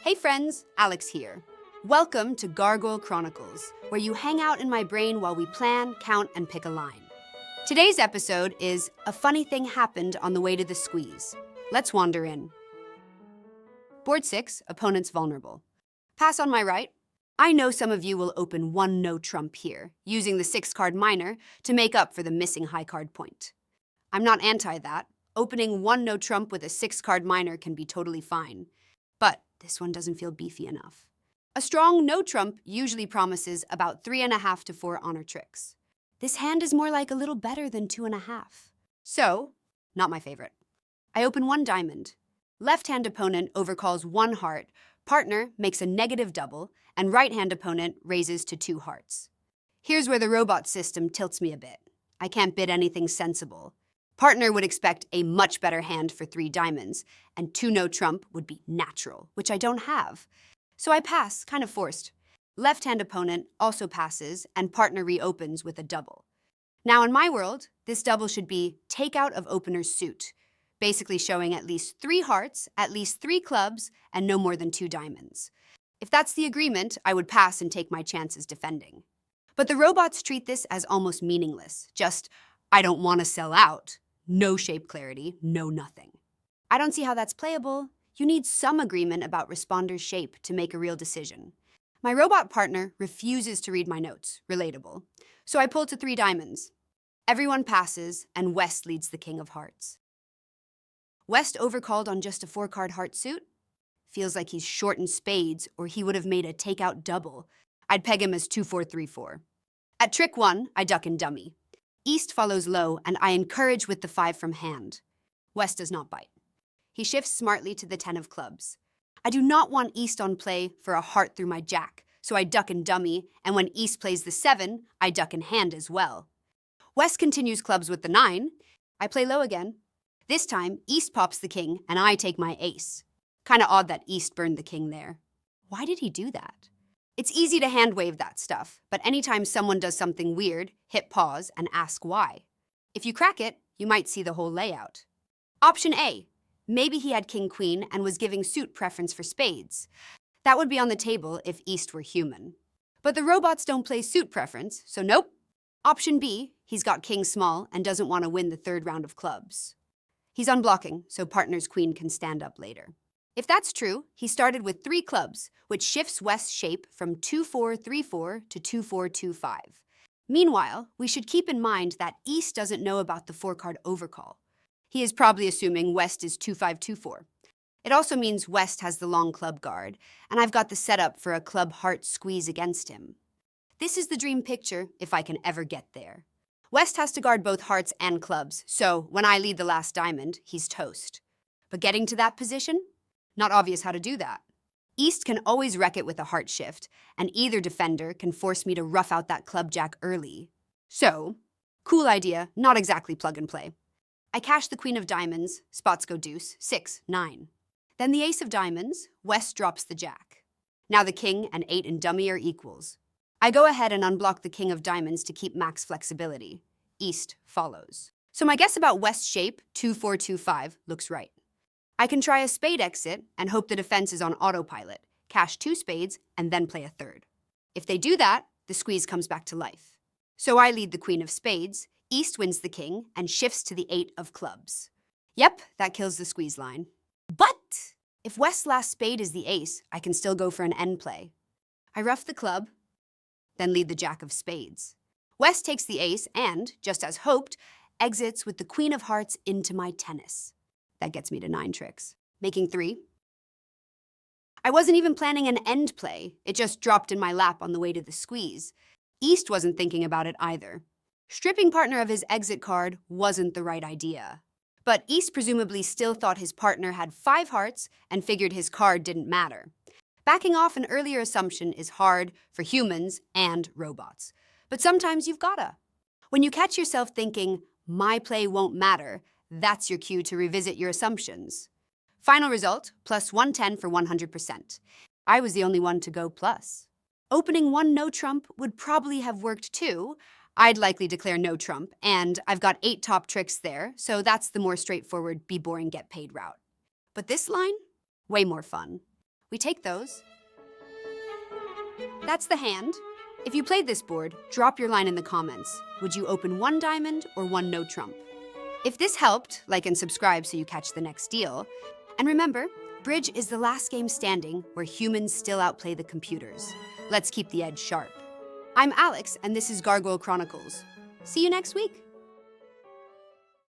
Hey friends, Alex here. Welcome to Gargoyle Chronicles, where you hang out in my brain while we plan, count, and pick a line. Today's episode is A Funny Thing Happened on the Way to the Squeeze. Let's wander in. Board 6, Opponents Vulnerable. Pass on my right. I know some of you will open one no trump here, using the 6-card minor to make up for the missing high card point. I'm not anti that. Opening one no trump with a 6-card minor can be totally fine. But this one doesn't feel beefy enough. A strong no trump usually promises about 3.5 to 4 honor tricks. This hand is more like a little better than 2.5. So, not my favorite. I open one diamond. Left-hand opponent overcalls 1 heart, partner makes a negative double, and right-hand opponent raises to 2 hearts. Here's where the robot system tilts me a bit. I can't bid anything sensible. Partner would expect a much better hand for 3 diamonds, and 2 no trump would be natural, which I don't have. So I pass, kind of forced. Left-hand opponent also passes, and partner reopens with a double. Now in my world, this double should be take out of opener's suit, basically showing at least 3 hearts, at least 3 clubs, and no more than 2 diamonds. If that's the agreement, I would pass and take my chances defending. But the robots treat this as almost meaningless, just, I don't want to sell out. No shape clarity, no nothing. I don't see how that's playable. You need some agreement about responder's shape to make a real decision. My robot partner refuses to read my notes, relatable. So I pull to 3 diamonds. Everyone passes, and West leads the king of hearts. West overcalled on just a 4-card heart suit? Feels like he's short in spades, or he would have made a takeout double. I'd peg him as 2-4-3-4. At trick 1, I duck and dummy. East follows low, and I encourage with the 5 from hand. West does not bite. He shifts smartly to the 10 of clubs. I do not want East on play for a heart through my jack, so I duck and dummy, and when East plays the 7, I duck in hand as well. West continues clubs with the 9. I play low again. This time, East pops the king, and I take my ace. Kinda odd that East burned the king there. Why did he do that? It's easy to hand-wave that stuff, but anytime someone does something weird, hit pause and ask why. If you crack it, you might see the whole layout. Option A. Maybe he had king-queen and was giving suit preference for spades. That would be on the table if East were human. But the robots don't play suit preference, so nope. Option B. He's got king small and doesn't want to win the 3rd round of clubs. He's unblocking, so partner's queen can stand up later. If that's true, he started with 3 clubs, which shifts West's shape from 2-4-3-4 to 2-4-2-5. Meanwhile, we should keep in mind that East doesn't know about the 4-card overcall. He is probably assuming West is 2-5-2-4. It also means West has the long club guard, and I've got the setup for a club heart squeeze against him. This is the dream picture, if I can ever get there. West has to guard both hearts and clubs, so when I lead the last diamond, he's toast. But getting to that position? Not obvious how to do that. East can always wreck it with a heart shift, and either defender can force me to rough out that club jack early. So, cool idea, not exactly plug and play. I cash the queen of diamonds, spots go deuce, 6, 9. Then the ace of diamonds, West drops the jack. Now the king and 8 in dummy are equals. I go ahead and unblock the king of diamonds to keep max flexibility. East follows. So my guess about West's shape, 2-4-2-5, looks right. I can try a spade exit and hope the defense is on autopilot, cash 2 spades, and then play a 3rd. If they do that, the squeeze comes back to life. So I lead the queen of spades, East wins the king, and shifts to the 8 of clubs. Yep, that kills the squeeze line. But if West's last spade is the ace, I can still go for an end play. I rough the club, then lead the jack of spades. West takes the ace and, just as hoped, exits with the queen of hearts into my tennis. That gets me to 9 tricks, making 3. I wasn't even planning an end play. It just dropped in my lap on the way to the squeeze. East wasn't thinking about it either. Stripping partner of his exit card wasn't the right idea. But East presumably still thought his partner had 5 hearts and figured his card didn't matter. Backing off an earlier assumption is hard for humans and robots. But sometimes you've gotta. When you catch yourself thinking, my play won't matter, that's your cue to revisit your assumptions. Final result, plus 110 for 100%. I was the only one to go plus. Opening one no trump would probably have worked too. I'd likely declare no trump, and I've got 8 top tricks there, so that's the more straightforward be boring, get paid route. But this line? Way more fun. We take those. That's the hand. If you played this board, drop your line in the comments. Would you open one diamond or one no trump? If this helped, like and subscribe so you catch the next deal. And remember, Bridge is the last game standing where humans still outplay the computers. Let's keep the edge sharp. I'm Alex, and this is Gargoyle Chronicles. See you next week.